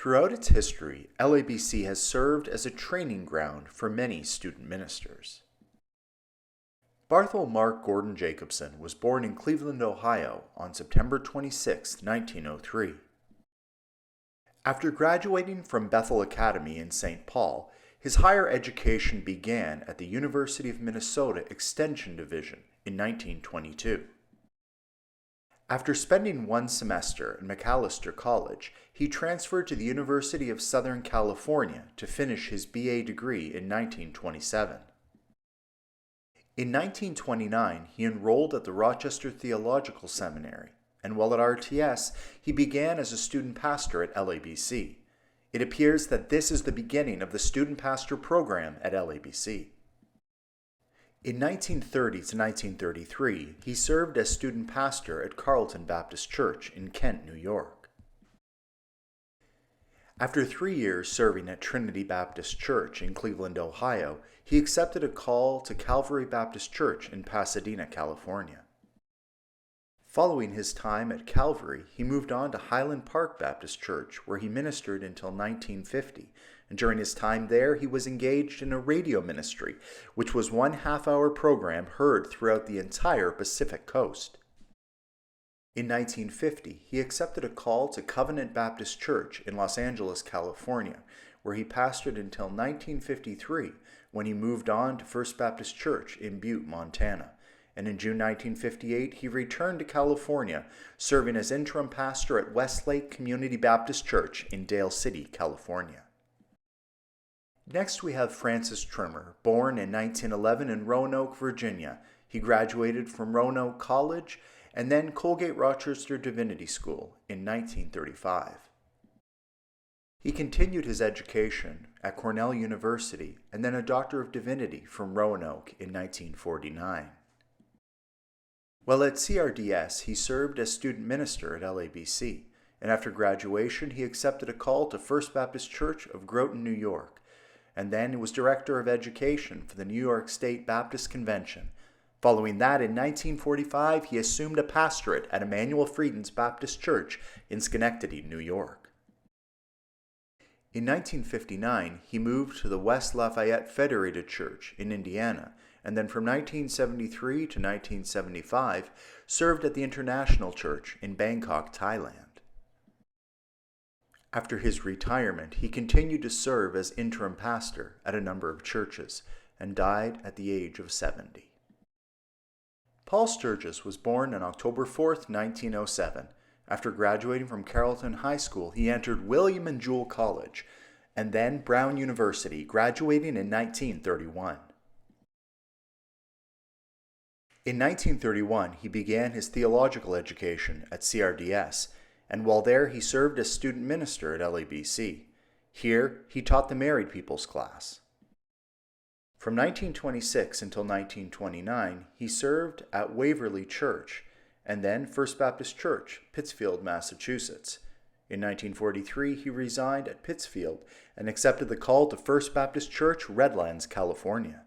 Throughout its history, LABC has served as a training ground for many student ministers. Barthel Mark Gordon Jacobson was born in Cleveland, Ohio on September 26, 1903. After graduating from Bethel Academy in St. Paul, his higher education began at the University of Minnesota Extension Division in 1922. After spending one semester at Mcallister College, he transferred to the University of Southern California to finish his BA degree in 1927. In 1929, he enrolled at the Rochester Theological Seminary, and while at RTS, he began as a student pastor at LABC. It appears that this is the beginning of the student pastor program at LABC. In 1930 to 1933, he served as student pastor at Carleton Baptist Church in Kent, New York. After 3 years serving at Trinity Baptist Church in Cleveland, Ohio, he accepted a call to Calvary Baptist Church in Pasadena, California. Following his time at Calvary, he moved on to Highland Park Baptist Church, where he ministered until 1950, and during his time there, he was engaged in a radio ministry, which was one half-hour program heard throughout the entire Pacific Coast. In 1950, he accepted a call to Covenant Baptist Church in Los Angeles, California, where he pastored until 1953, when he moved on to First Baptist Church in Butte, Montana. And in June 1958, he returned to California, serving as interim pastor at Westlake Community Baptist Church in Dale City, California. Next we have Francis Tremor, born in 1911 in Roanoke, Virginia. He graduated from Roanoke College and then Colgate-Rochester Divinity School in 1935. He continued his education at Cornell University and then a Doctor of Divinity from Roanoke in 1949. While at CRDS, he served as student minister at LABC, and after graduation, he accepted a call to First Baptist Church of Groton, New York, and then was director of education for the New York State Baptist Convention. Following that, in 1945, he assumed a pastorate at Emmanuel Frieden's Baptist Church in Schenectady, New York. In 1959, he moved to the West Lafayette Federated Church in Indiana, and then from 1973 to 1975 served at the International Church in Bangkok, Thailand. After his retirement, he continued to serve as interim pastor at a number of churches and died at the age of 70. Paul Sturgis was born on October 4, 1907. After graduating from Carrollton High School, he entered William and Jewell College and then Brown University, graduating in 1931. In 1931, he began his theological education at CRDS, and while there he served as student minister at LABC. Here, he taught the married people's class. From 1926 until 1929, he served at Waverly Church, and then First Baptist Church, Pittsfield, Massachusetts. In 1943, he resigned at Pittsfield and accepted the call to First Baptist Church, Redlands, California.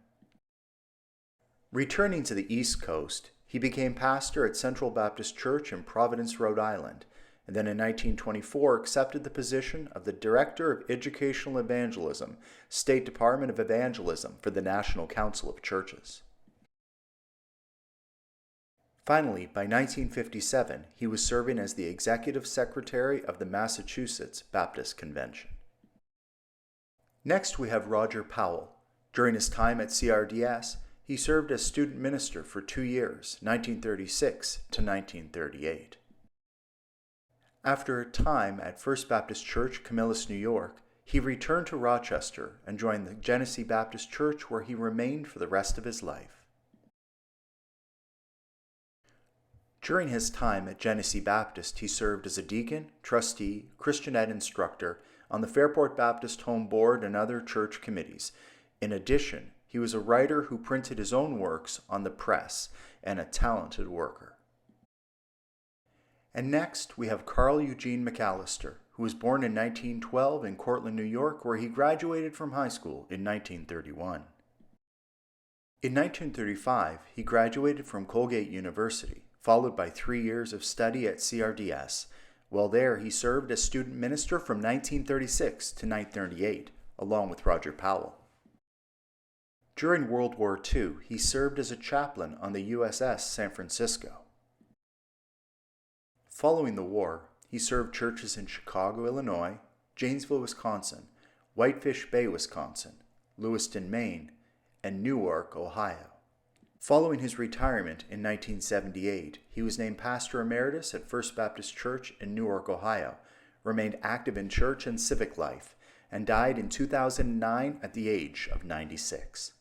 Returning to the East Coast, he became pastor at Central Baptist Church in Providence, Rhode Island, and then in 1924 accepted the position of the Director of Educational Evangelism, State Department of Evangelism for the National Council of Churches. Finally, by 1957, he was serving as the Executive Secretary of the Massachusetts Baptist Convention. Next we have Roger Powell. During his time at CRDS, he served as student minister for 2 years, 1936 to 1938. After a time at First Baptist Church, Camillus, New York, he returned to Rochester and joined the Genesee Baptist Church, where he remained for the rest of his life. During his time at Genesee Baptist, he served as a deacon, trustee, Christian ed instructor on the Fairport Baptist Home Board and other church committees. In addition, he was a writer who printed his own works on the press and a talented worker. And next, we have Carl Eugene Mcallister, who was born in 1912 in Cortland, New York, where he graduated from high school in 1931. In 1935, he graduated from Colgate University, followed by 3 years of study at CRDS. While there, he served as student minister from 1936 to 1938, along with Roger Powell. During World War II, he served as a chaplain on the USS San Francisco. Following the war, he served churches in Chicago, Illinois, Janesville, Wisconsin, Whitefish Bay, Wisconsin, Lewiston, Maine, and Newark, Ohio. Following his retirement in 1978, he was named pastor emeritus at First Baptist Church in Newark, Ohio, remained active in church and civic life, and died in 2009 at the age of 96.